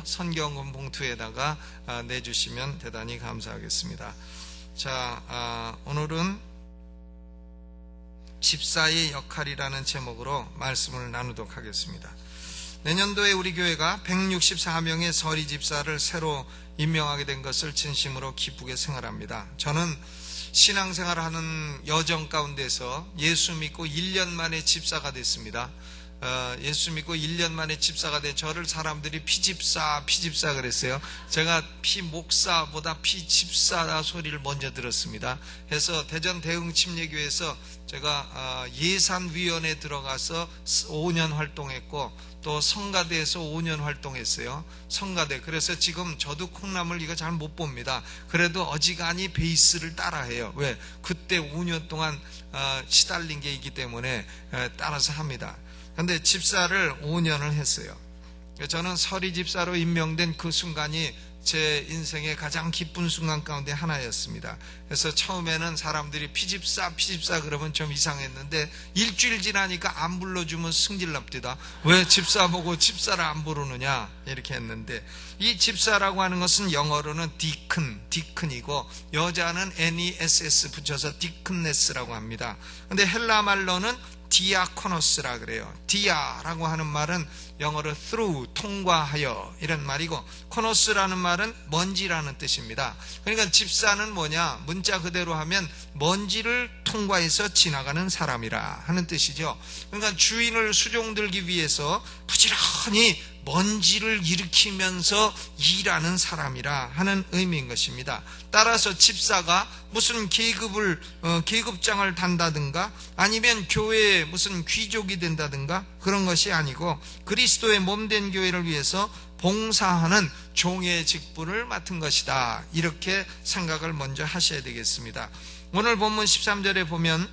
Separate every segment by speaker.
Speaker 1: 선경금 봉투에다가 내주시면 대단히 감사하겠습니다. 자, 오늘은 집사의 역할이라는 제목으로 말씀을 나누도록 하겠습니다. 내년도에 우리 교회가 164명의 서리 집사를 새로 임명하게 된 것을 진심으로 기쁘게 생각합니다. 저는 신앙생활을 하는 여정 가운데서 예수 믿고 1년 만에 집사가 됐습니다. 예수 믿고 1년 만에 집사가 된 저를 사람들이 피집사 그랬어요. 제가 피목사보다 피집사 소리를 먼저 들었습니다. 해서 대전 대흥침례교회에서 제가 예산위원회에 들어가서 5년 활동했고, 또 성가대에서 5년 활동했어요. 성가대. 그래서 지금 저도 콩나물 이거 잘 못 봅니다. 그래도 어지간히 베이스를 따라해요. 왜? 그때 5년 동안 시달린 게 있기 때문에 따라서 합니다. 그런데 집사를 5년을 했어요. 저는 서리 집사로 임명된 그 순간이 제 인생의 가장 기쁜 순간 가운데 하나였습니다. 그래서 처음에는 사람들이 피집사 그러면 좀 이상했는데, 일주일 지나니까 안 불러주면 승질납니다. 왜 집사 보고 집사를 안 부르느냐 이렇게 했는데, 이 집사라고 하는 것은 영어로는 디큰이고 여자는 NESS 붙여서 디큰네스라고 합니다. 근데 헬라 말로는 디아코노스라 그래요. 디아라고 하는 말은 영어로 through, 통과하여 이런 말이고, 코노스라는 말은 먼지라는 뜻입니다. 그러니까 집사는 뭐냐, 문자 그대로 하면 먼지를 통과해서 지나가는 사람이라 하는 뜻이죠. 그러니까 주인을 수종들기 위해서 부지런히 먼지를 일으키면서 일하는 사람이라 하는 의미인 것입니다. 따라서 집사가 무슨 계급장을 단다든가 아니면 교회에 무슨 귀족이 된다든가 그런 것이 아니고, 그리스도의 몸된 교회를 위해서 봉사하는 종의 직분을 맡은 것이다, 이렇게 생각을 먼저 하셔야 되겠습니다. 오늘 본문 13절에 보면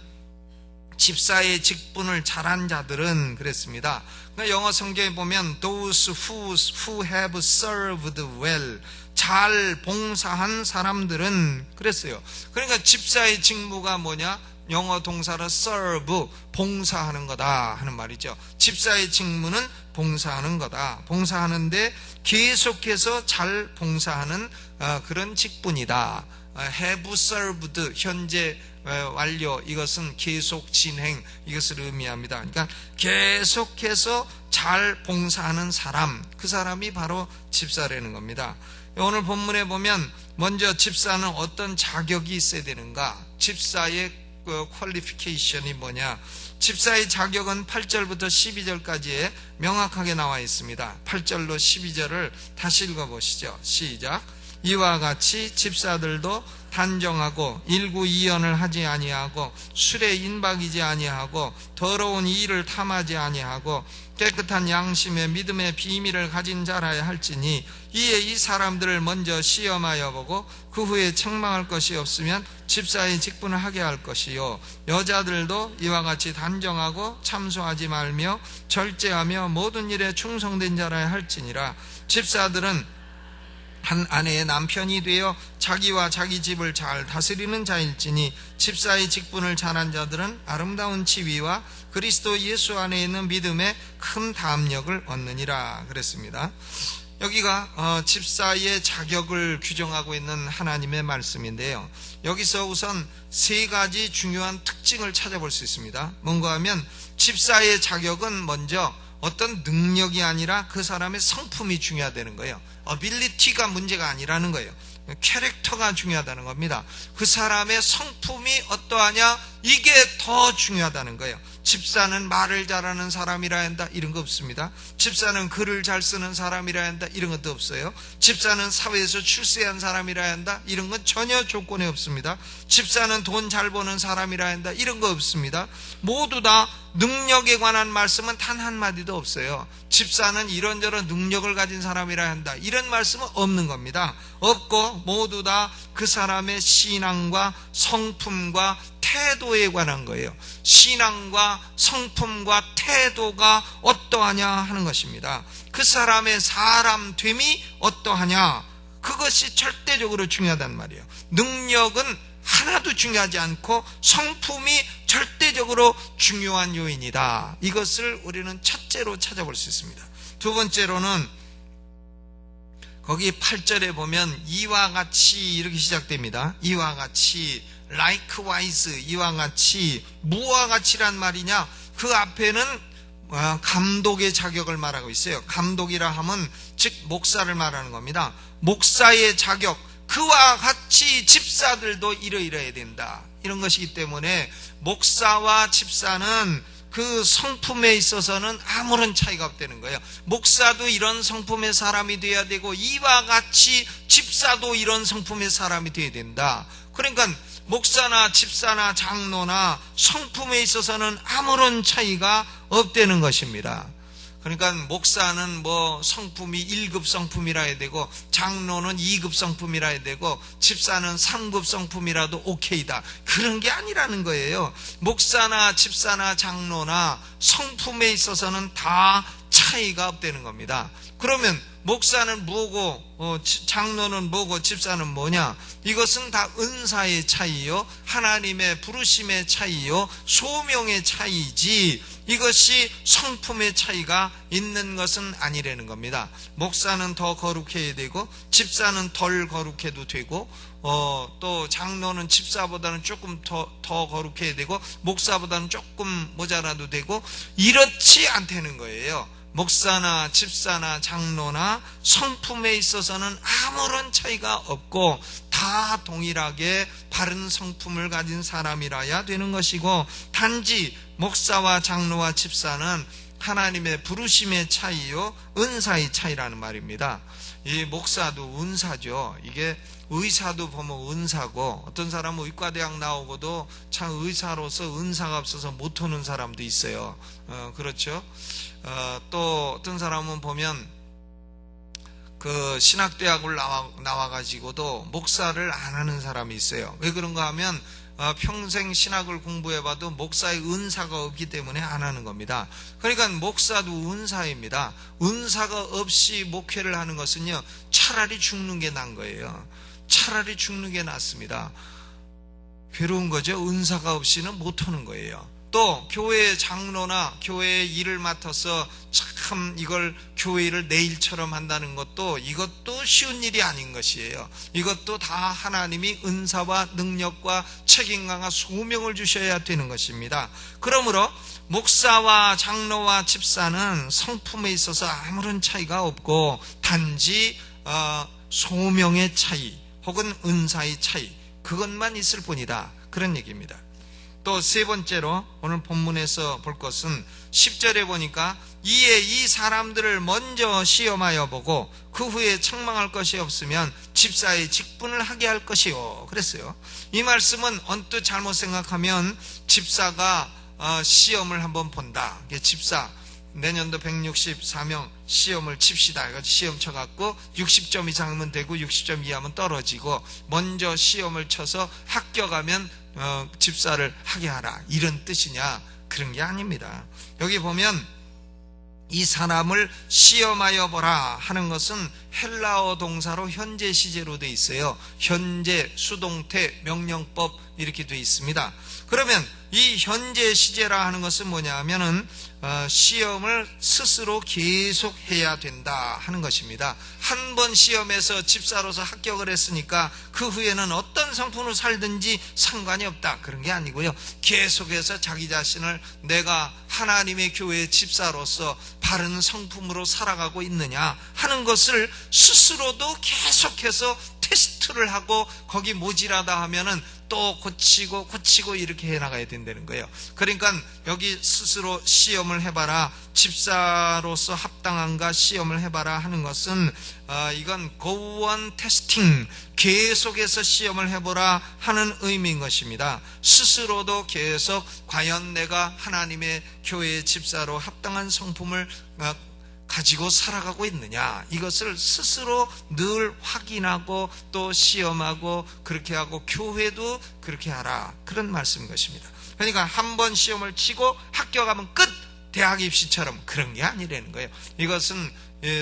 Speaker 1: 집사의 직분을 잘한 자들은 그랬습니다. 그러니까 영어 성경에 보면 those who have served well, 잘 봉사한 사람들은 그랬어요. 그러니까 집사의 직무가 뭐냐? 영어 동사로 serve, 봉사하는 거다 하는 말이죠. 집사의 직무는 봉사하는 거다. 봉사하는데 계속해서 잘 봉사하는 그런 직분이다. have served, 현재 완료, 이것은 계속 진행, 이것을 의미합니다. 그러니까 계속해서 잘 봉사하는 사람, 그 사람이 바로 집사라는 겁니다. 오늘 본문에 보면 먼저 집사는 어떤 자격이 있어야 되는가? 집사의 퀄리피케이션이 뭐냐? 집사의 자격은 8절부터 12절까지에 명확하게 나와 있습니다. 8절로 12절을 다시 읽어보시죠. 시작. 이와 같이 집사들도 단정하고 일구이연을 하지 아니하고 술에 인박이지 아니하고 더러운 일을 탐하지 아니하고 깨끗한 양심의 믿음의 비밀을 가진 자라야 할지니, 이에 이 사람들을 먼저 시험하여 보고 그 후에 책망할 것이 없으면 집사의 직분을 하게 할 것이요, 여자들도 이와 같이 단정하고 참소하지 말며 절제하며 모든 일에 충성된 자라야 할지니라. 집사들은 한 아내의 남편이 되어 자기와 자기 집을 잘 다스리는 자일지니, 집사의 직분을 잘한 자들은 아름다운 지위와 그리스도 예수 안에 있는 믿음의 큰 담력을 얻느니라 그랬습니다. 여기가 집사의 자격을 규정하고 있는 하나님의 말씀인데요, 여기서 우선 세 가지 중요한 특징을 찾아볼 수 있습니다. 뭔가 하면 집사의 자격은 먼저 어떤 능력이 아니라 그 사람의 성품이 중요하다는 거예요. 어빌리티가 문제가 아니라는 거예요. 캐릭터가 중요하다는 겁니다. 그 사람의 성품이 어떠하냐, 이게 더 중요하다는 거예요. 집사는 말을 잘하는 사람이라 한다, 이런 거 없습니다. 집사는 글을 잘 쓰는 사람이라 한다, 이런 것도 없어요. 집사는 사회에서 출세한 사람이라 한다, 이런 건 전혀 조건이 없습니다. 집사는 돈 잘 버는 사람이라 한다, 이런 거 없습니다. 모두 다 능력에 관한 말씀은 단 한마디도 없어요. 집사는 이런저런 능력을 가진 사람이라 한다, 이런 말씀은 없는 겁니다. 없고 모두 다 그 사람의 신앙과 성품과 태도에 관한 거예요. 신앙과 성품과 태도가 어떠하냐 하는 것입니다. 그 사람의 사람됨이 어떠하냐, 그것이 절대적으로 중요하단 말이에요. 능력은 하나도 중요하지 않고 성품이 절대적으로 중요한 요인이다. 이것을 우리는 첫째로 찾아볼 수 있습니다. 두 번째로는 거기 8절에 보면 이와 같이 이렇게 시작됩니다. 이와 같이, likewise, 이와 같이, 무와 같이란 말이냐? 그 앞에는 감독의 자격을 말하고 있어요. 감독이라 하면 즉 목사를 말하는 겁니다. 목사의 자격, 그와 같이 집사들도 이러이러해야 된다, 이런 것이기 때문에 목사와 집사는 그 성품에 있어서는 아무런 차이가 없다는 거예요. 목사도 이런 성품의 사람이 돼야 되고 이와 같이 집사도 이런 성품의 사람이 돼야 된다. 그러니까 목사나 집사나 장로나 성품에 있어서는 아무런 차이가 없다는 것입니다. 그러니까 목사는 뭐 성품이 1급 성품이라 해야 되고, 장로는 2급 성품이라 해야 되고, 집사는 3급 성품이라도 오케이다, 그런 게 아니라는 거예요. 목사나 집사나 장로나 성품에 있어서는 다 차이가 없다는 겁니다. 그러면 목사는 뭐고 장로는 뭐고 집사는 뭐냐? 이것은 다 은사의 차이요, 하나님의 부르심의 차이요, 소명의 차이지, 이것이 성품의 차이가 있는 것은 아니라는 겁니다. 목사는 더 거룩해야 되고 집사는 덜 거룩해도 되고, 또 장로는 집사보다는 조금 더 거룩해야 되고 목사보다는 조금 모자라도 되고, 이렇지 않다는 거예요. 목사나 집사나 장로나 성품에 있어서는 아무런 차이가 없고 다 동일하게 바른 성품을 가진 사람이라야 되는 것이고, 단지 목사와 장로와 집사는 하나님의 부르심의 차이요, 은사의 차이라는 말입니다. 이 목사도 은사죠. 이게 의사도 보면 은사고, 어떤 사람은 의과대학 나오고도 참 의사로서 은사가 없어서 못 오는 사람도 있어요. 그렇죠. 또 어떤 사람은 보면 그 신학대학을 나와가지고도 목사를 안 하는 사람이 있어요. 왜 그런가 하면 평생 신학을 공부해봐도 목사의 은사가 없기 때문에 안 하는 겁니다. 그러니까 목사도 은사입니다. 은사가 없이 목회를 하는 것은요, 차라리 죽는 게 나은 거예요. 차라리 죽는 게 낫습니다. 괴로운 거죠. 은사가 없이는 못 하는 거예요. 또 교회 장로나 교회의 일을 맡아서 참 이걸 교회를 내 일처럼 한다는 것도, 이것도 쉬운 일이 아닌 것이에요. 이것도 다 하나님이 은사와 능력과 책임감과 소명을 주셔야 되는 것입니다. 그러므로 목사와 장로와 집사는 성품에 있어서 아무런 차이가 없고, 단지 소명의 차이 혹은 은사의 차이, 그것만 있을 뿐이다, 그런 얘기입니다. 또 세 번째로 오늘 본문에서 볼 것은 10절에 보니까 이에 이 사람들을 먼저 시험하여 보고 그 후에 책망할 것이 없으면 집사의 직분을 하게 할 것이요, 그랬어요. 이 말씀은 언뜻 잘못 생각하면 집사가 시험을 한번 본다, 집사 내년도 164명 시험을 칩시다, 시험 쳐갖고 60점 이상이면 되고 60점 이하면 떨어지고, 먼저 시험을 쳐서 합격하면 집사를 하게 하라, 이런 뜻이냐? 그런 게 아닙니다. 여기 보면 이 사람을 시험하여 보라 하는 것은 헬라어 동사로 현재 시제로 되어 있어요. 현재, 수동태, 명령법 이렇게 되어 있습니다. 그러면 이 현재 시제라 하는 것은 뭐냐 하면은 시험을 스스로 계속 해야 된다 하는 것입니다. 한 번 시험에서 집사로서 합격을 했으니까 그 후에는 어떤 성품으로 살든지 상관이 없다, 그런 게 아니고요. 계속해서 자기 자신을 내가 하나님의 교회의 집사로서 바른 성품으로 살아가고 있느냐 하는 것을 스스로도 계속해서 테스트를 하고, 거기 모질하다 하면은 또 고치고 이렇게 해나가야 된다는 거예요. 그러니까 여기 스스로 시험을 해봐라, 집사로서 합당한가 시험을 해봐라 하는 것은 이건 go on testing, 계속해서 시험을 해보라 하는 의미인 것입니다. 스스로도 계속 과연 내가 하나님의 교회의 집사로 합당한 성품을 가지고 살아가고 있느냐, 이것을 스스로 늘 확인하고 또 시험하고 그렇게 하고, 교회도 그렇게 하라, 그런 말씀인 것입니다. 그러니까 한 번 시험을 치고 합격하면 끝, 대학 입시처럼 그런 게 아니라는 거예요. 이것은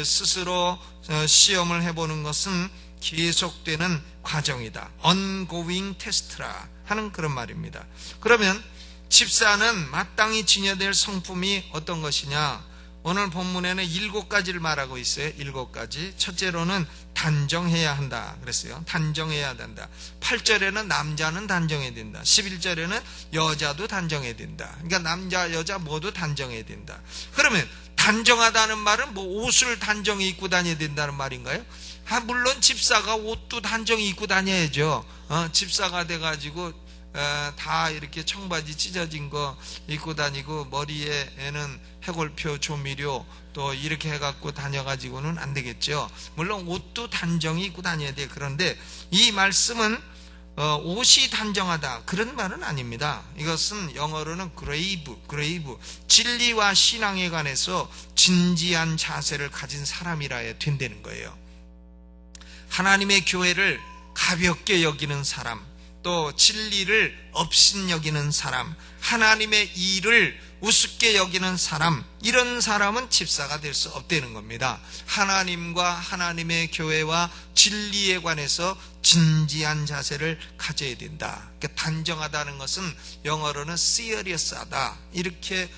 Speaker 1: 스스로 시험을 해보는 것은 계속되는 과정이다, ongoing test라 하는 그런 말입니다. 그러면 집사는 마땅히 지녀야 될 성품이 어떤 것이냐? 오늘 본문에는 7가지를 말하고 있어요. 7가지. 첫째로는 단정해야 한다 그랬어요. 단정해야 된다. 8절에는 남자는 단정해야 된다. 11절에는 여자도 단정해야 된다. 그러니까 남자 여자 모두 단정해야 된다. 그러면 단정하다는 말은 뭐 옷을 단정히 입고 다녀야 된다는 말인가요? 물론 집사가 옷도 단정히 입고 다녀야죠. 집사가 돼가지고 다 이렇게 청바지 찢어진 거 입고 다니고 머리에는 해골표 조미료 또 이렇게 해갖고 다녀가지고는 안 되겠죠. 물론 옷도 단정히 입고 다녀야 돼. 그런데 이 말씀은 옷이 단정하다 그런 말은 아닙니다. 이것은 영어로는 그레이브 진리와 신앙에 관해서 진지한 자세를 가진 사람이라야 된다는 거예요. 하나님의 교회를 가볍게 여기는 사람, 또 진리를 업신여기는 사람, 하나님의 일을 우습게 여기는 사람, 이런 사람은 집사가 될 수 없다는 겁니다. 하나님과 하나님의 교회와 진리에 관해서 진지한 자세를 가져야 된다. 그러니까 단정하다는 것은 영어로는 serious하다 이렇게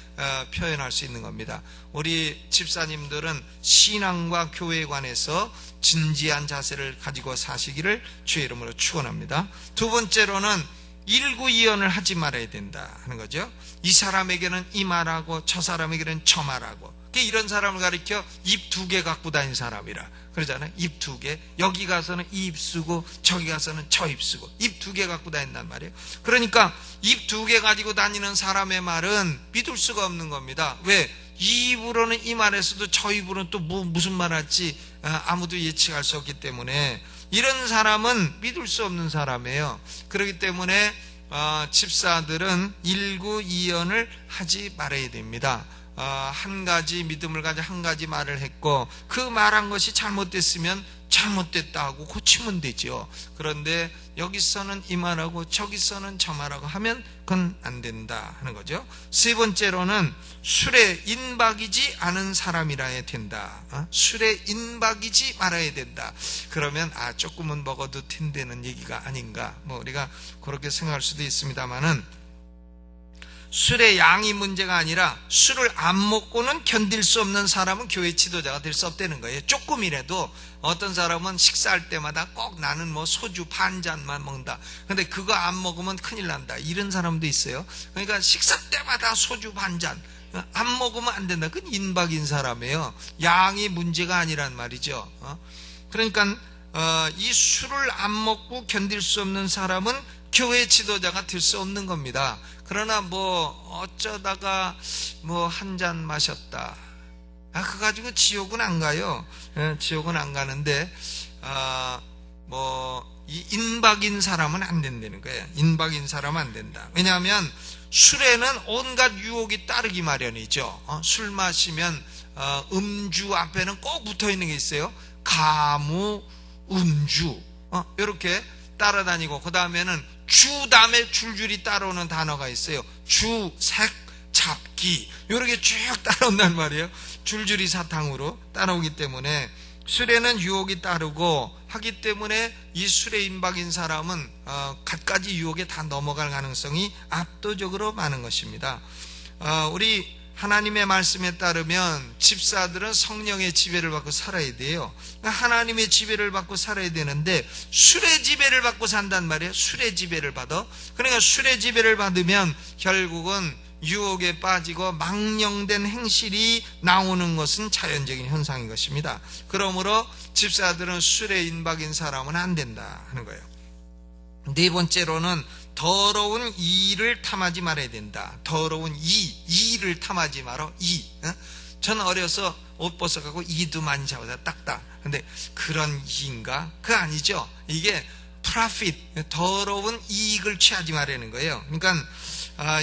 Speaker 1: 표현할 수 있는 겁니다. 우리 집사님들은 신앙과 교회에 관해서 진지한 자세를 가지고 사시기를 주의 이름으로 축원합니다. 두 번째로는 일구이연을 하지 말아야 된다 하는 거죠. 이 사람에게는 이 말하고 저 사람에게는 저 말하고. 이런 사람을 가리켜 입 두 개 갖고 다니는 사람이라 그러잖아요. 입 두 개. 여기 가서는 이 입 쓰고 저기 가서는 저 입 쓰고 입 두 개 갖고 다닌단 말이에요. 그러니까 입 두 개 가지고 다니는 사람의 말은 믿을 수가 없는 겁니다. 왜? 이 입으로는 이 말에서도 저 입으로는 또 무슨 말 할지 아무도 예측할 수 없기 때문에 이런 사람은 믿을 수 없는 사람이에요. 그렇기 때문에 집사들은 일구이연을 하지 말아야 됩니다. 한 가지 믿음을 가지고 한 가지 말을 했고 그 말한 것이 잘못됐으면 잘못됐다 하고 고치면 되죠. 그런데 여기서는 이 말하고 저기서는 저 말하고 하면 그건 안 된다 하는 거죠. 세 번째로는 술에 인박이지 않은 사람이라야 된다. 술에 인박이지 말아야 된다. 그러면 조금은 먹어도 된다는 얘기가 아닌가. 우리가 그렇게 생각할 수도 있습니다만은 술의 양이 문제가 아니라 술을 안 먹고는 견딜 수 없는 사람은 교회 지도자가 될 수 없다는 거예요. 조금이라도 어떤 사람은 식사할 때마다 꼭 나는 소주 반 잔만 먹는다. 근데 그거 안 먹으면 큰일 난다. 이런 사람도 있어요. 그러니까 식사 때마다 소주 반 잔. 안 먹으면 안 된다. 그건 인박인 사람이에요. 양이 문제가 아니란 말이죠. 그러니까 이 술을 안 먹고 견딜 수 없는 사람은 교회 지도자가 될 수 없는 겁니다. 그러나 어쩌다가 한 잔 마셨다. 그거 가지고 지옥은 안 가요. 지옥은 안 가는데, 이 인박인 사람은 안 된다는 거예요. 인박인 사람은 안 된다. 왜냐하면 술에는 온갖 유혹이 따르기 마련이죠. 술 마시면, 음주 앞에는 꼭 붙어 있는 게 있어요. 가무, 음주. 이렇게 따라다니고, 그 다음에는 주 다음에 줄줄이 따라오는 단어가 있어요. 주, 색, 잡기 이렇게 쭉 따라온단 말이에요. 줄줄이 사탕으로 따라오기 때문에 술에는 유혹이 따르고 하기 때문에 이 술에 임박인 사람은 갖가지 유혹에 다 넘어갈 가능성이 압도적으로 많은 것입니다. 우리 하나님의 말씀에 따르면 집사들은 성령의 지배를 받고 살아야 돼요. 하나님의 지배를 받고 살아야 되는데 술의 지배를 받고 산단 말이에요. 술의 지배를 받아. 그러니까 술의 지배를 받으면 결국은 유혹에 빠지고 망령된 행실이 나오는 것은 자연적인 현상인 것입니다. 그러므로 집사들은 술에 인박인 사람은 안 된다 하는 거예요. 네 번째로는 더러운 이를 탐하지 말아야 된다. 더러운 이를 탐하지 말어. 저는 어려서 옷 벗어가고 이도 많이 잡아서 딱딱. 근데 그런 이인가? 그거 아니죠. 이게 profit, 더러운 이익을 취하지 말라는 거예요. 그러니까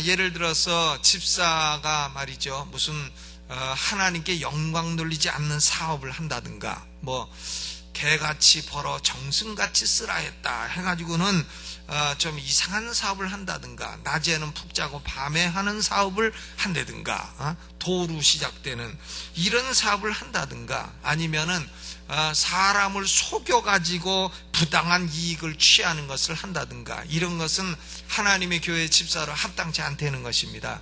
Speaker 1: 예를 들어서 집사가 말이죠. 무슨 하나님께 영광 돌리지 않는 사업을 한다든가 개같이 벌어 정승같이 쓰라 했다 해가지고는 좀 이상한 사업을 한다든가 낮에는 푹 자고 밤에 하는 사업을 한다든가 도로 시작되는 이런 사업을 한다든가 아니면은 사람을 속여가지고 부당한 이익을 취하는 것을 한다든가 이런 것은 하나님의 교회 집사로 합당치 않다는 것입니다.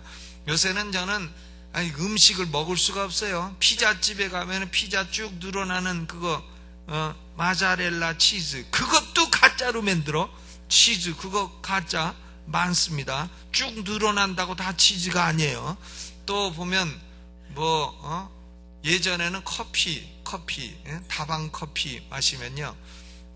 Speaker 1: 요새는 저는 음식을 먹을 수가 없어요. 피자집에 가면 피자 쭉 늘어나는 그거 마자렐라 치즈, 그것도 가짜로 만들어. 치즈 그거 가짜 많습니다. 쭉 늘어난다고 다 치즈가 아니에요. 또 보면 예전에는 커피 다방 커피 마시면요,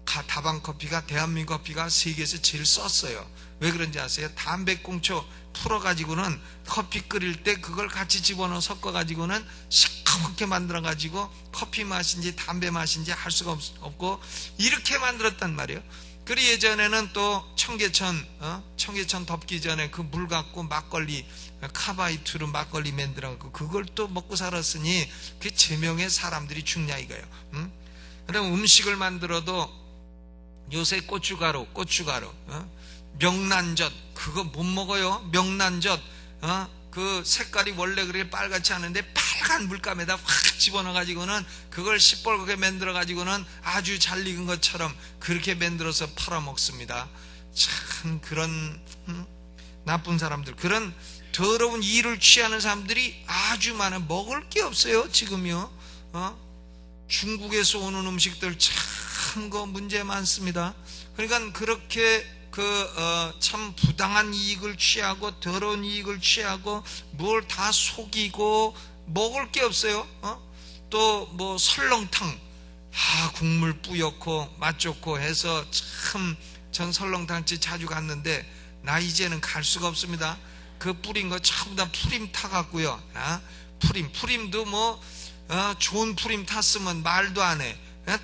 Speaker 1: 다방 커피가 대한민국 커피가 세계에서 제일 썼어요. 왜 그런지 아세요? 담배꽁초 풀어가지고는 커피 끓일 때 그걸 같이 집어넣어 섞어가지고는 시커멓게 만들어가지고 커피 맛인지 담배 맛인지 알 수가 없고 이렇게 만들었단 말이에요. 그리고 예전에는 또 청계천 덮기 전에 그 물 갖고 막걸리, 카바이트로 막걸리 만들어갖고 그걸 또 먹고 살았으니 그 제명에 사람들이 죽냐 이거예요. 그럼 음식을 만들어도 요새 고춧가루, 명란젓 그거 못 먹어요. 명란젓 그 색깔이 원래 그렇게 빨갛지 않은데 빨간 물감에다 확 집어넣어가지고는 그걸 시뻘겋게 만들어가지고는 아주 잘 익은 것처럼 그렇게 만들어서 팔아먹습니다. 참 그런 나쁜 사람들, 그런 더러운 일을 취하는 사람들이 아주 많아. 먹을 게 없어요 지금요. 중국에서 오는 음식들 참 그 문제 많습니다. 그러니까 그렇게 참 부당한 이익을 취하고 더러운 이익을 취하고 뭘 다 속이고 먹을 게 없어요. 또 설렁탕, 국물 뿌옇고 맛 좋고 해서 참 전 설렁탕집 자주 갔는데 나 이제는 갈 수가 없습니다. 그 뿌린 거 전부 다 프림 타갖고요. 프림도 좋은 프림 탔으면 말도 안 해.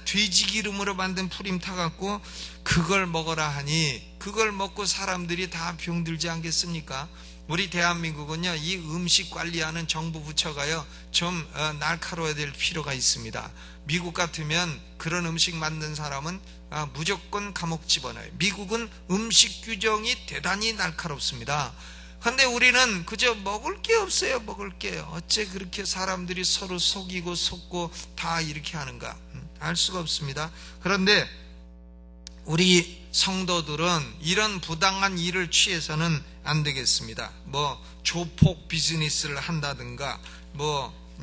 Speaker 1: 돼지 기름으로 만든 프림 타갖고 그걸 먹어라 하니 그걸 먹고 사람들이 다 병들지 않겠습니까? 우리 대한민국은요, 이 음식 관리하는 정부 부처가요 좀 날카로워야 될 필요가 있습니다. 미국 같으면 그런 음식 만든 사람은 무조건 감옥 집어넣어요. 미국은 음식 규정이 대단히 날카롭습니다. 근데 우리는 그저 먹을 게 없어요. 먹을 게. 어째 그렇게 사람들이 서로 속이고 속고 다 이렇게 하는가 알 수가 없습니다. 그런데 우리 성도들은 이런 부당한 일을 취해서는 안 되겠습니다. 조폭 비즈니스를 한다든가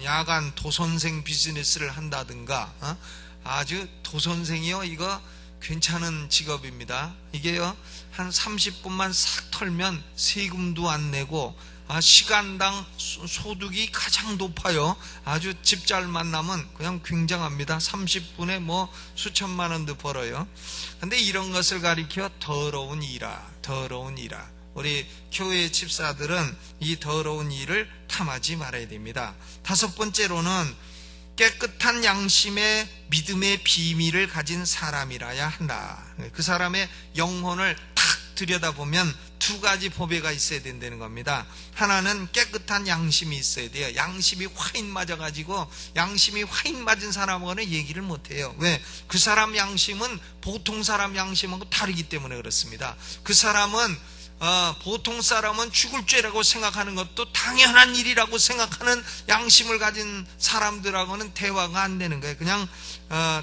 Speaker 1: 야간 도선생 비즈니스를 한다든가 아주 도선생이요, 이거 괜찮은 직업입니다. 이게요, 한 30분만 싹 털면 세금도 안 내고 시간당 소득이 가장 높아요. 아주 집 잘 만나면 그냥 굉장합니다. 30분에 수천만 원도 벌어요. 근데 이런 것을 가리켜 더러운 일아. 우리 교회 집사들은 이 더러운 일을 탐하지 말아야 됩니다. 다섯 번째로는 깨끗한 양심의 믿음의 비밀을 가진 사람이라야 한다. 그 사람의 영혼을 탁 들여다보면 두 가지 보배가 있어야 된다는 겁니다. 하나는 깨끗한 양심이 있어야 돼요. 양심이 화인 맞아가지고 양심이 화인 맞은 사람하고는 얘기를 못해요. 왜? 그 사람 양심은 보통 사람 양심하고 다르기 때문에 그렇습니다. 그 사람은 보통 사람은 죽을 죄라고 생각하는 것도 당연한 일이라고 생각하는 양심을 가진 사람들하고는 대화가 안 되는 거예요. 그냥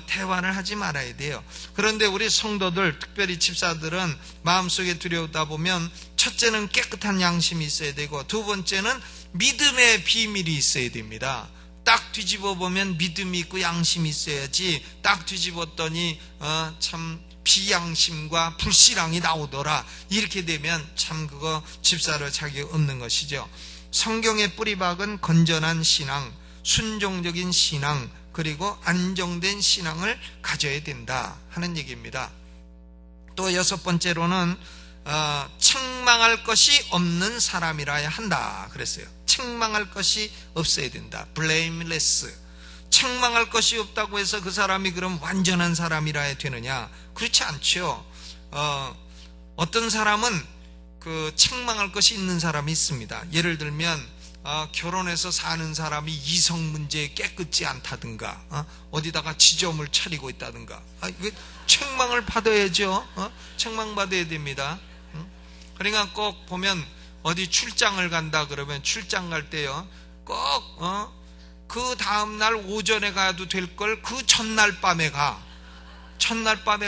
Speaker 1: 대화를 하지 말아야 돼요. 그런데 우리 성도들, 특별히 집사들은 마음속에 들여다 보면 첫째는 깨끗한 양심이 있어야 되고 두 번째는 믿음의 비밀이 있어야 됩니다. 딱 뒤집어 보면 믿음이 있고 양심이 있어야지 딱 뒤집었더니 참 비양심과 불신앙이 나오더라. 이렇게 되면 참 그거 집사로 자격 없는 것이죠. 성경의 뿌리박은 건전한 신앙, 순종적인 신앙, 그리고 안정된 신앙을 가져야 된다 하는 얘기입니다. 또 여섯 번째로는 책망할 것이 없는 사람이라야 한다 그랬어요. 책망할 것이 없어야 된다. blameless. 책망할 것이 없다고 해서 그 사람이 그럼 완전한 사람이라 되느냐? 그렇지 않죠. 어떤 사람은 그 책망할 것이 있는 사람이 있습니다. 예를 들면 결혼해서 사는 사람이 이성 문제에 깨끗지 않다든가 어디다가 지점을 차리고 있다든가 책망을 받아야죠. 책망받아야 됩니다. 그러니까 꼭 보면 어디 출장을 간다 그러면 출장 갈 때요 꼭 그 다음날 오전에 가도 될 걸 그 첫날 밤에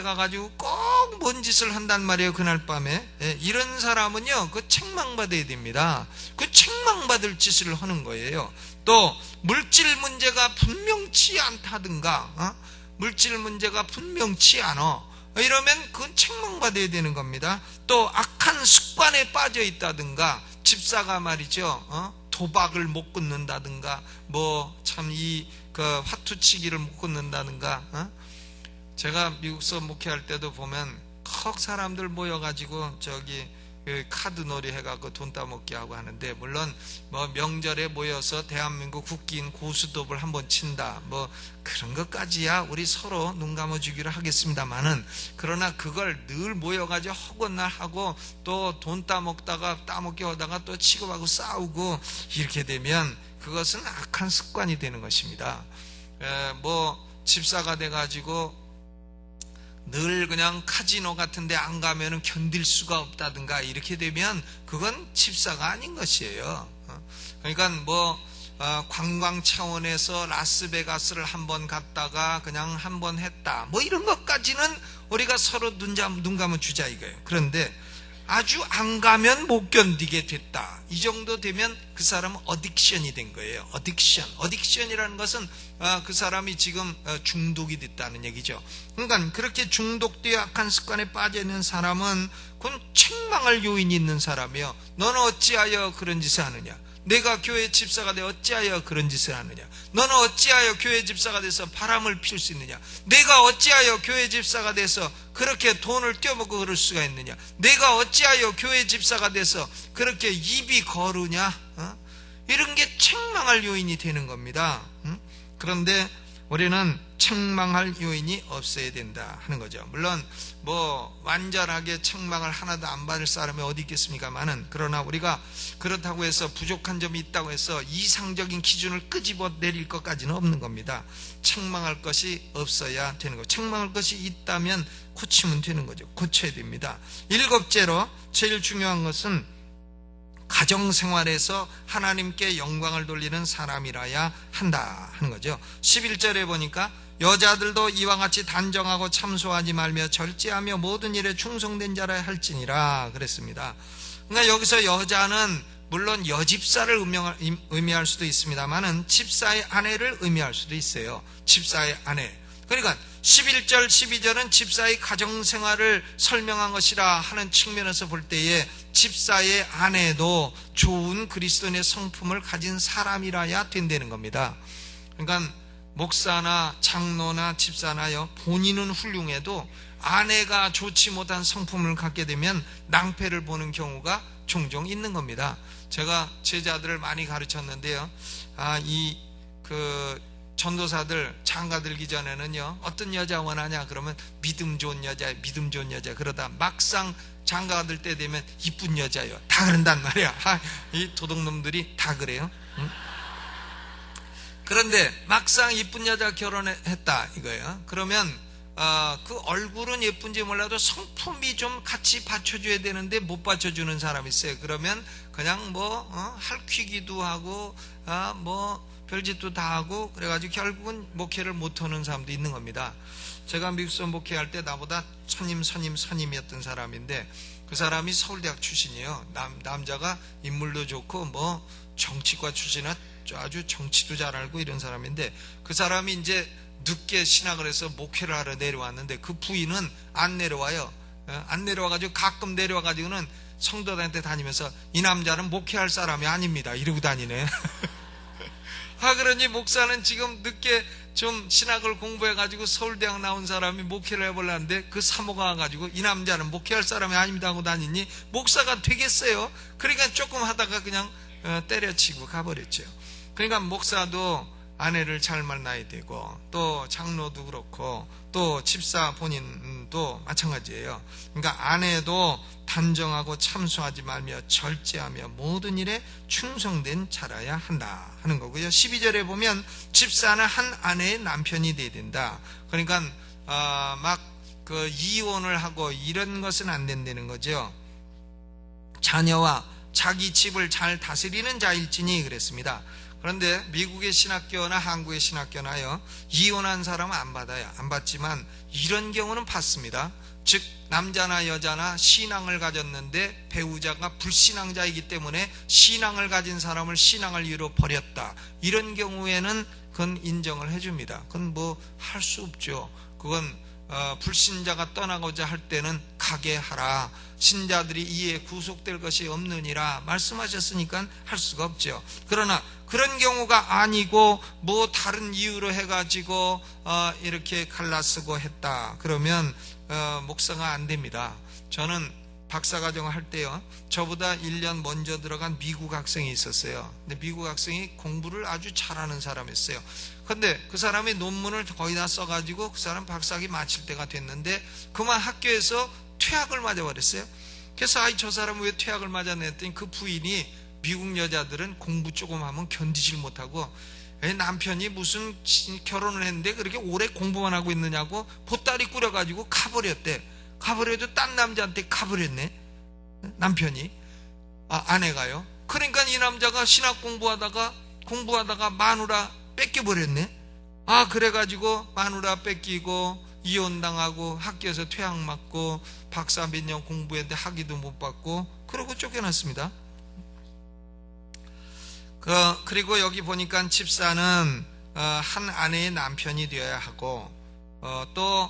Speaker 1: 가가지고 꼭 뭔 짓을 한단 말이에요. 그날 밤에. 이런 사람은요 그 책망받아야 됩니다. 그 책망받을 짓을 하는 거예요. 또 물질 문제가 분명치 않다든가 물질 문제가 분명치 않아. 이러면 그건 책망받아야 되는 겁니다. 또 악한 습관에 빠져 있다든가, 집사가 말이죠, 도박을 못 끊는다든가, 화투치기를 못 끊는다든가. 제가 미국서 목회할 때도 보면 컥 사람들 모여가지고 카드놀이 해갖고 돈 따먹게 하고 하는데, 물론 명절에 모여서 대한민국 국기인 고수톱을 한번 친다, 그런 것까지야 우리 서로 눈 감아주기로 하겠습니다만은, 그러나 그걸 늘 모여가지고 허건날 하고 또 돈 따먹게 하다가 또 치고하고 싸우고 이렇게 되면 그것은 악한 습관이 되는 것입니다. 집사가 돼가지고 늘 그냥 카지노 같은데 안 가면은 견딜 수가 없다든가 이렇게 되면 그건 집사가 아닌 것이에요. 그러니까 관광 차원에서 라스베가스를 한번 갔다가 그냥 한번 했다, 이런 것까지는 우리가 서로 눈 감아 주자 이거예요. 그런데 아주 안 가면 못 견디게 됐다, 이 정도 되면 그 사람은 어딕션이 된 거예요. 어딕션이라는 것은 그 사람이 지금 중독이 됐다는 얘기죠. 그러니까 그렇게 중독되어 악한 습관에 빠져 있는 사람은 그건 책망할 요인이 있는 사람이요. 너는 어찌하여 그런 짓을 하느냐? 내가 교회 집사가 돼 어찌하여 그런 짓을 하느냐? 너는 어찌하여 교회 집사가 돼서 바람을 필 수 있느냐? 내가 어찌하여 교회 집사가 돼서 그렇게 돈을 떼어먹고 그럴 수가 있느냐? 내가 어찌하여 교회 집사가 돼서 그렇게 입이 거르냐? 이런 게 책망할 요인이 되는 겁니다. 그런데 우리는 책망할 요인이 없어야 된다 하는 거죠. 물론 완전하게 책망을 하나도 안 받을 사람이 어디 있겠습니까만은, 그러나 우리가 그렇다고 해서 부족한 점이 있다고 해서 이상적인 기준을 끄집어 내릴 것까지는 없는 겁니다. 책망할 것이 없어야 되는 거죠. 책망할 것이 있다면 고치면 되는 거죠. 고쳐야 됩니다. 7째로 제일 중요한 것은 가정생활에서 하나님께 영광을 돌리는 사람이라야 한다 하는 거죠. 11절에 보니까 여자들도 이와 같이 단정하고 참소하지 말며 절제하며 모든 일에 충성된 자라 할지니라 그랬습니다. 그러니까 여기서 여자는 물론 여집사를 의미할 수도 있습니다만은 집사의 아내를 의미할 수도 있어요. 집사의 아내. 그러니까 11절 12절은 집사의 가정생활을 설명한 것이라 하는 측면에서 볼 때에 집사의 아내도 좋은 그리스도인의 성품을 가진 사람이라야 된다는 겁니다. 그러니까 목사나 장로나 집사나요, 본인은 훌륭해도 아내가 좋지 못한 성품을 갖게 되면 낭패를 보는 경우가 종종 있는 겁니다. 제가 제자들을 많이 가르쳤는데요, 전도사들 장가 들기 전에는요, 어떤 여자 원하냐 그러면 믿음 좋은 여자 그러다 막상 장가 들 때 되면 이쁜 여자요, 다 그런단 말이야. 이 도둑놈들이 다 그래요. 응? 그런데 막상 이쁜 여자 결혼했다 이거예요. 그러면 그 얼굴은 예쁜지 몰라도 성품이 좀 같이 받쳐줘야 되는데 못 받쳐주는 사람이 있어요. 그러면 그냥 할퀴기도 하고 별짓도 다 하고 그래가지고 결국은 목회를 못하는 사람도 있는 겁니다. 제가 미국서 목회할 때 나보다 선임이었던 사람인데, 그 사람이 서울대학 출신이에요. 남자가 인물도 좋고 정치과 출신이라 아주 정치도 잘 알고 이런 사람인데, 그 사람이 이제 늦게 신학을 해서 목회를 하러 내려왔는데 그 부인은 안 내려와요. 안 내려와가지고 가끔 내려와가지고는 성도들한테 다니면서 이 남자는 목회할 사람이 아닙니다 이러고 다니네. 그러니 목사는 지금 늦게 좀 신학을 공부해가지고 서울대학 나온 사람이 목회를 해보려는데 그 사모가 와가지고 이 남자는 목회할 사람이 아닙니다 하고 다니니 목사가 되겠어요? 그러니까 조금 하다가 그냥 때려치고 가버렸죠. 그러니까 목사도 아내를 잘 만나야 되고, 또 장로도 그렇고, 또 집사 본인도 마찬가지예요. 그러니까 아내도 단정하고 참소하지 말며 절제하며 모든 일에 충성된 자라야 한다 하는 거고요. 12절에 보면 집사는 한 아내의 남편이 돼야 된다. 그러니까 이혼을 하고 이런 것은 안 된다는 거죠. 자녀와 자기 집을 잘 다스리는 자일지니 그랬습니다. 그런데 미국의 신학교나 한국의 신학교나요, 이혼한 사람은 안 받아요. 안 받지만 이런 경우는 받습니다. 즉 남자나 여자나 신앙을 가졌는데 배우자가 불신앙자이기 때문에 신앙을 가진 사람을 신앙을 이유로 버렸다, 이런 경우에는 그건 인정을 해줍니다. 그건 뭐 할 수 없죠. 그건 불신자가 떠나고자 할 때는 가게 하라. 신자들이 이에 구속될 것이 없느니라 말씀하셨으니까 할 수가 없죠. 그러나 그런 경우가 아니고 뭐 다른 이유로 해가지고 이렇게 갈라쓰고 했다. 그러면 목사가 안 됩니다. 저는 박사과정 할 때요, 저보다 1년 먼저 들어간 미국 학생이 있었어요. 근데 미국 학생이 공부를 아주 잘하는 사람이었어요. 근데 그 사람이 논문을 거의 다 써가지고 그 사람 박사학위 마칠 때가 됐는데 그만 학교에서 퇴학을 맞아버렸어요. 그래서 저 사람은 왜 퇴학을 맞았나 했더니 그 부인이 미국 여자들은 공부 조금 하면 견디질 못하고 남편이 무슨 결혼을 했는데 그렇게 오래 공부만 하고 있느냐고 보따리 꾸려가지고 가버렸대. 가버려도 딴 남자한테 가버렸네. 남편이. 아내가요. 그러니까 이 남자가 신학 공부하다가 마누라 뺏겨버렸네. 그래가지고 마누라 뺏기고 이혼당하고 학교에서 퇴학 맞고 박사 몇 년 공부했는데 학위도 못 받고 그러고 쫓겨났습니다. 그리고 여기 보니까 집사는 한 아내의 남편이 되어야 하고 또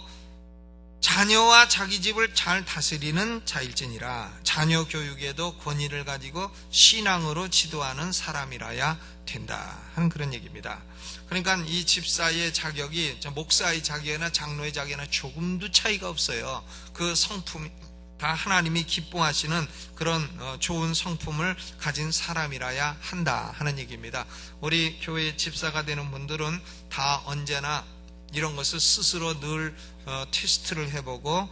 Speaker 1: 자녀와 자기 집을 잘 다스리는 자일지니라. 자녀 교육에도 권위를 가지고 신앙으로 지도하는 사람이라야 된다 하는 그런 얘기입니다. 그러니까 이 집사의 자격이 목사의 자격이나 장로의 자격이나 조금도 차이가 없어요. 그 성품 다 하나님이 기뻐하시는 그런 좋은 성품을 가진 사람이라야 한다 하는 얘기입니다. 우리 교회 집사가 되는 분들은 다 언제나 이런 것을 스스로 늘 테스트를 해보고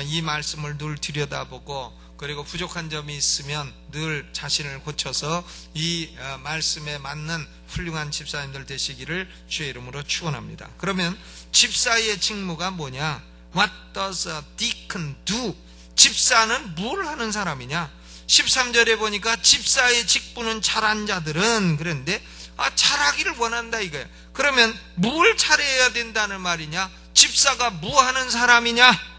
Speaker 1: 이 말씀을 늘 들여다보고 그리고 부족한 점이 있으면 늘 자신을 고쳐서 이 말씀에 맞는 훌륭한 집사님들 되시기를 주의 이름으로 축원합니다. 그러면 집사의 직무가 뭐냐? What does a deacon do? 집사는 뭘 하는 사람이냐? 13절에 보니까 집사의 직분은 잘한 자들은 그런데 잘하기를 원한다 이거예요. 그러면 뭘 잘해야 된다는 말이냐? 집사가 뭐 하는 사람이냐?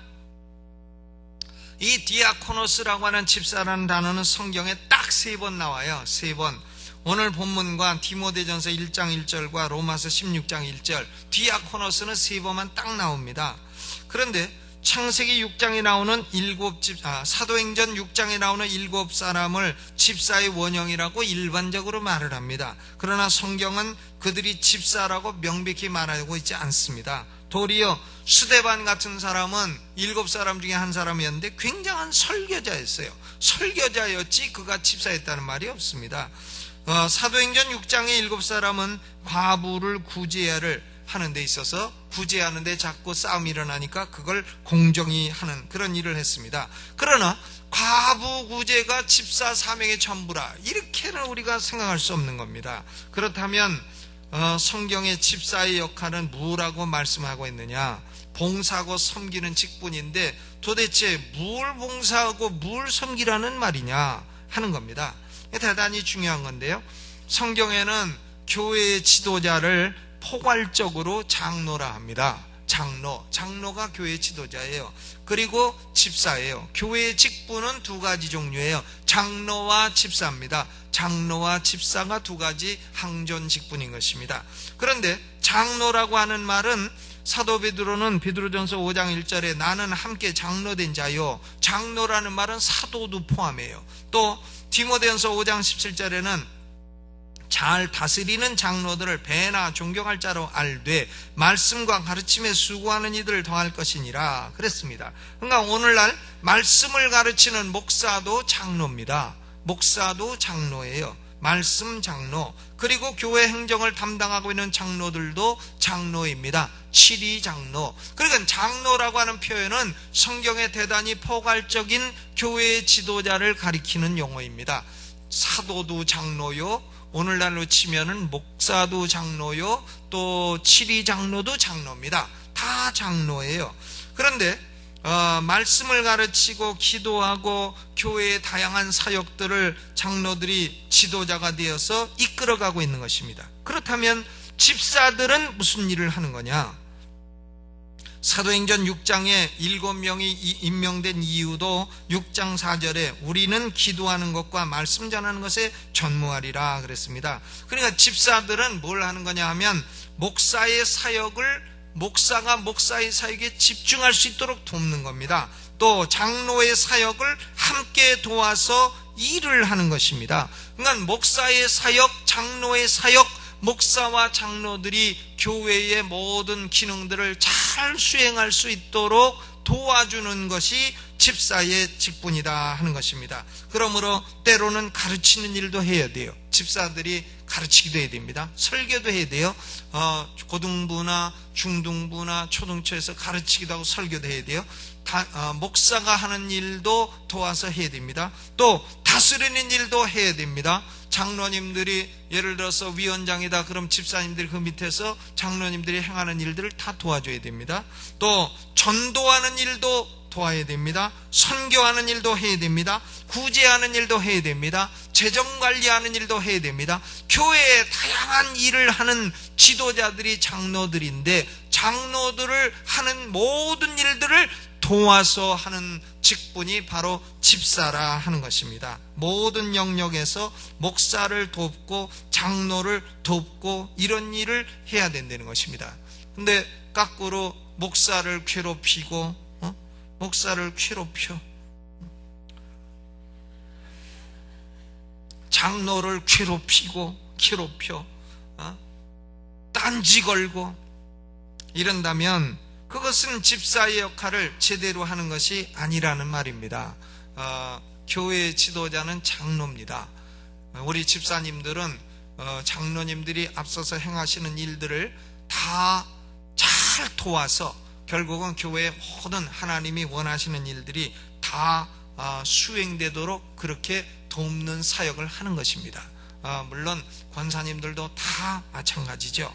Speaker 1: 이 디아코노스라고 하는 집사라는 단어는 성경에 딱 3번 나와요. 3번. 오늘 본문과 디모데전서 1장 1절과 로마서 16장 1절 디아코노스는 3번만 딱 나옵니다. 그런데 창세기 6장에 나오는 사도행전 6장에 나오는 7사람을 집사의 원형이라고 일반적으로 말을 합니다. 그러나 성경은 그들이 집사라고 명백히 말하고 있지 않습니다. 도리어 스데반 같은 사람은 7사람 중에 한 사람이었는데 굉장한 설교자였어요. 설교자였지 그가 집사였다는 말이 없습니다. 사도행전 6장의 7사람은 과부를 구제를 하는 데 있어서 구제하는 데 자꾸 싸움이 일어나니까 그걸 공정히 하는 그런 일을 했습니다. 그러나 과부 구제가 집사 사명의 전부라 이렇게는 우리가 생각할 수 없는 겁니다. 그렇다면 성경의 집사의 역할은 뭐라고 말씀하고 있느냐? 봉사하고 섬기는 직분인데 도대체 뭘 봉사하고 뭘 섬기라는 말이냐 하는 겁니다. 대단히 중요한 건데요. 성경에는 교회의 지도자를 포괄적으로 장로라 합니다. 장로가 교회의 지도자예요. 그리고 집사예요. 교회의 직분은 2가지 종류예요. 장로와 집사입니다. 장로와 집사가 2가지 항존 직분인 것입니다. 그런데 장로라고 하는 말은 사도 베드로는 베드로전서 5장 1절에 나는 함께 장로된 자요. 장로라는 말은 사도도 포함해요. 또 디모데전서 5장 17절에는 잘 다스리는 장로들을 배나 존경할 자로 알되 말씀과 가르침에 수고하는 이들을 더할 것이니라 그랬습니다. 그러니까 오늘날 말씀을 가르치는 목사도 장로입니다. 목사도 장로예요. 말씀 장로. 그리고 교회 행정을 담당하고 있는 장로들도 장로입니다. 7위 장로. 그러니까 장로라고 하는 표현은 성경에 대단히 포괄적인 교회의 지도자를 가리키는 용어입니다. 사도도 장로요. 오늘날로 치면은 목사도 장로요. 또 7위 장로도 장로입니다. 다 장로예요. 그런데 말씀을 가르치고 기도하고 교회의 다양한 사역들을 장로들이 지도자가 되어서 이끌어가고 있는 것입니다. 그렇다면 집사들은 무슨 일을 하는 거냐? 사도행전 6장에 7명이 임명된 이유도 6장 4절에 우리는 기도하는 것과 말씀 전하는 것에 전무하리라 그랬습니다. 그러니까 집사들은 뭘 하는 거냐 하면 목사의 사역에 집중할 수 있도록 돕는 겁니다. 또 장로의 사역을 함께 도와서 일을 하는 것입니다. 그러니까 목사의 사역, 장로의 사역, 목사와 장로들이 교회의 모든 기능들을 잘 수행할 수 있도록 도와주는 것이 집사의 직분이다 하는 것입니다. 그러므로 때로는 가르치는 일도 해야 돼요. 집사들이 가르치기도 해야 됩니다. 설교도 해야 돼요. 고등부나 중등부나 초등초에서 가르치기도 하고 설교도 해야 돼요. 목사가 하는 일도 도와서 해야 됩니다. 또 다스리는 일도 해야 됩니다. 장로님들이 예를 들어서 위원장이다 그럼 집사님들이 그 밑에서 장로님들이 행하는 일들을 다 도와줘야 됩니다. 또 전도하는 일도 도와야 됩니다. 선교하는 일도 해야 됩니다. 구제하는 일도 해야 됩니다. 재정관리하는 일도 해야 됩니다. 교회에 다양한 일을 하는 지도자들이 장로들인데 장로들을 하는 모든 일들을 도와서 하는 직분이 바로 집사라 하는 것입니다. 모든 영역에서 목사를 돕고 장로를 돕고 이런 일을 해야 된다는 것입니다. 근데 거꾸로 목사를 괴롭히고 장로를 괴롭혀 딴지 걸고 이런다면 그것은 집사의 역할을 제대로 하는 것이 아니라는 말입니다. 교회의 지도자는 장로입니다. 우리 집사님들은 장로님들이 앞서서 행하시는 일들을 다 잘 도와서 결국은 교회의 모든 하나님이 원하시는 일들이 다 수행되도록 그렇게 돕는 사역을 하는 것입니다. 물론 권사님들도 다 마찬가지죠.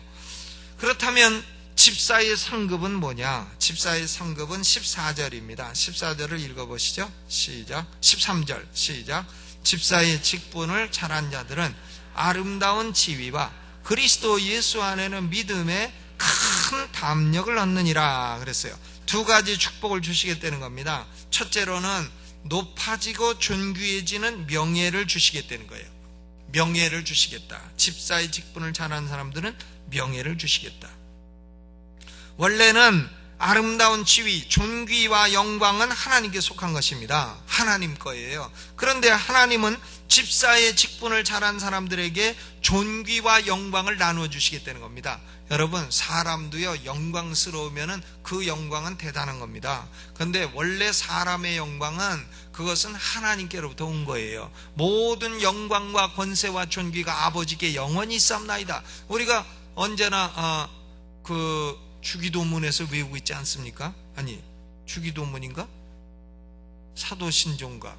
Speaker 1: 그렇다면 집사의 상급은 뭐냐? 집사의 상급은 14절입니다. 14절을 읽어보시죠. 시작. 13절 시작. 집사의 직분을 잘한 자들은 아름다운 지위와 그리스도 예수 안에는 믿음의 큰 담력을 얻느니라 그랬어요. 두 가지 축복을 주시겠다는 겁니다. 첫째로는 높아지고 존귀해지는 명예를 주시겠다는 거예요. 명예를 주시겠다. 집사의 직분을 잘하는 사람들은 명예를 주시겠다. 원래는 아름다운 지위, 존귀와 영광은 하나님께 속한 것입니다. 하나님 거예요. 그런데 하나님은 집사의 직분을 잘한 사람들에게 존귀와 영광을 나누어 주시겠다는 겁니다. 여러분, 사람도요 영광스러우면은 그 영광은 대단한 겁니다. 그런데 원래 사람의 영광은 그것은 하나님께로부터 온 거예요. 모든 영광과 권세와 존귀가 아버지께 영원히 있사옵나이다. 우리가 언제나 주기도문에서 외우고 있지 않습니까? 아니, 주기도문인가? 사도신종가?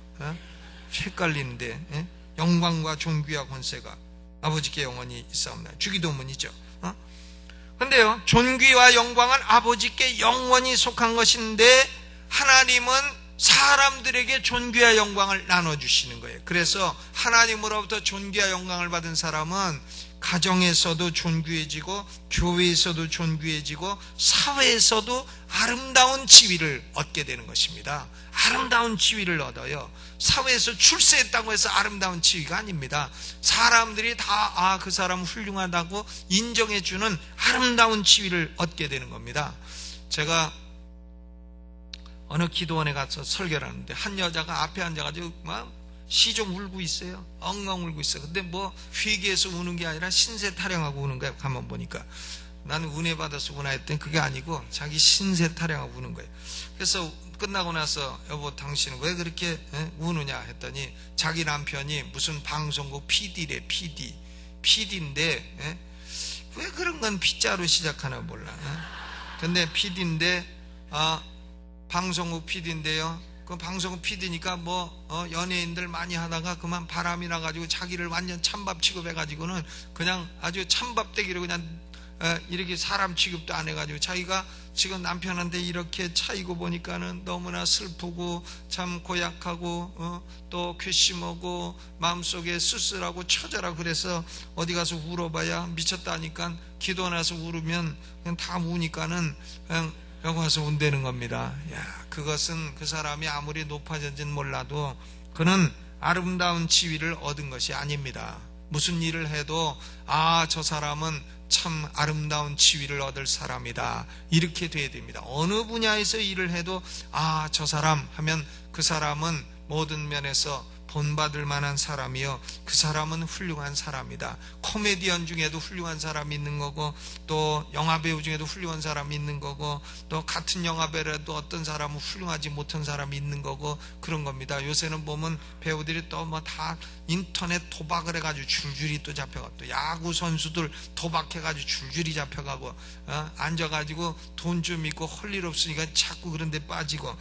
Speaker 1: 헷갈리는데, 영광과 존귀와 권세가 아버지께 영원히 있사옵나이다. 주기도문이죠. 근데요, 존귀와 영광은 아버지께 영원히 속한 것인데 하나님은 사람들에게 존귀와 영광을 나눠주시는 거예요. 그래서 하나님으로부터 존귀와 영광을 받은 사람은 가정에서도 존귀해지고 교회에서도 존귀해지고 사회에서도 아름다운 지위를 얻게 되는 것입니다. 아름다운 지위를 얻어요. 사회에서 출세했다고 해서 아름다운 지위가 아닙니다. 사람들이 다 그 사람 훌륭하다고 인정해주는 아름다운 지위를 얻게 되는 겁니다. 제가 어느 기도원에 가서 설교를 하는데 한 여자가 앞에 앉아가지고 막 시종 울고 있어요. 엉엉 울고 있어요. 근데 뭐 회개해서 우는 게 아니라 신세 타령하고 우는 거예요. 가만 보니까 나는 은혜 받아서 우나 했더니 그게 아니고 자기 신세 타령하고 우는 거예요. 그래서 끝나고 나서 여보 당신은 왜 그렇게 우느냐 했더니 자기 남편이 무슨 방송국 PD래. PD인데 왜 그런 건 P자로 시작하나 몰라. 근데 PD인데 방송국 PD인데요. 그 방송국 PD니까 연예인들 많이 하다가 그만 바람이 나가지고 자기를 완전 찬밥 취급해가지고는 그냥 아주 찬밥대기로 그냥 이렇게 사람 취급도 안 해가지고 자기가 지금 남편한테 이렇게 차이고 보니까는 너무나 슬프고 참 고약하고 또 괘씸하고 마음속에 쓸쓸하고 처절하고 그래서 어디 가서 울어봐야 미쳤다니까 기도 나서 울으면 그냥 다 우니까는 그냥 여기 와서 운다는 겁니다. 야, 그것은 그 사람이 아무리 높아졌는지는 몰라도 그는 아름다운 지위를 얻은 것이 아닙니다. 무슨 일을 해도 저 사람은 참 아름다운 지위를 얻을 사람이다. 이렇게 돼야 됩니다. 어느 분야에서 일을 해도 저 사람 하면 그 사람은 모든 면에서 본받을 만한 사람이요, 그 사람은 훌륭한 사람이다. 코미디언 중에도 훌륭한 사람이 있는 거고, 또 영화배우 중에도 훌륭한 사람이 있는 거고, 또 같은 영화배우라도 어떤 사람은 훌륭하지 못한 사람이 있는 거고, 그런 겁니다. 요새는 보면 배우들이 또 뭐 다 인터넷 도박을 해가지고 줄줄이 또 잡혀가고, 또 야구 선수들 도박해가지고 줄줄이 잡혀가고, 앉아가지고 돈 좀 있고 할 일 없으니까 자꾸 그런 데 빠지고,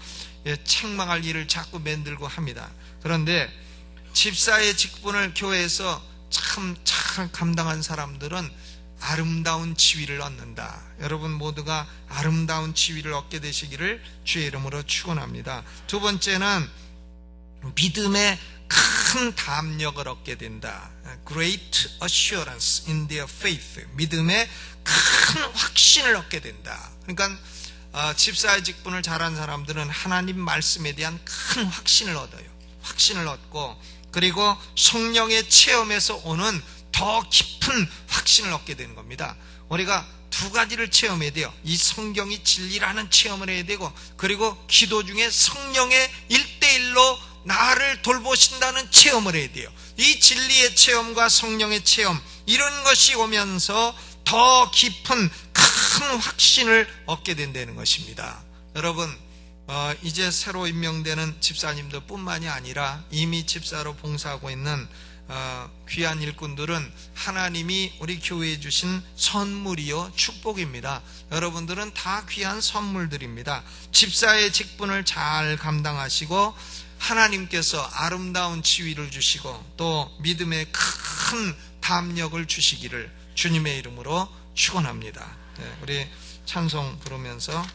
Speaker 1: 책망할 일을 자꾸 만들고 합니다. 그런데 집사의 직분을 교회에서 참 잘 감당한 사람들은 아름다운 지위를 얻는다. 여러분 모두가 아름다운 지위를 얻게 되시기를 주의 이름으로 축원합니다. 두 번째는 믿음의 큰 담력을 얻게 된다. Great assurance in their faith. 믿음의 큰 확신을 얻게 된다. 그러니까 집사의 직분을 잘한 사람들은 하나님 말씀에 대한 큰 확신을 얻어요. 확신을 얻고, 그리고 성령의 체험에서 오는 더 깊은 확신을 얻게 되는 겁니다. 우리가 두 가지를 체험해야 돼요. 이 성경이 진리라는 체험을 해야 되고, 그리고 기도 중에 성령의 1:1로 나를 돌보신다는 체험을 해야 돼요. 이 진리의 체험과 성령의 체험, 이런 것이 오면서 더 깊은 큰 확신을 얻게 된다는 것입니다. 여러분, 이제 새로 임명되는 집사님들 뿐만이 아니라 이미 집사로 봉사하고 있는 귀한 일꾼들은 하나님이 우리 교회에 주신 선물이요 축복입니다. 여러분들은 다 귀한 선물들입니다. 집사의 직분을 잘 감당하시고 하나님께서 아름다운 지위를 주시고 또 믿음의 큰 담력을 주시기를 주님의 이름으로 축원합니다. 우리 찬송 부르면서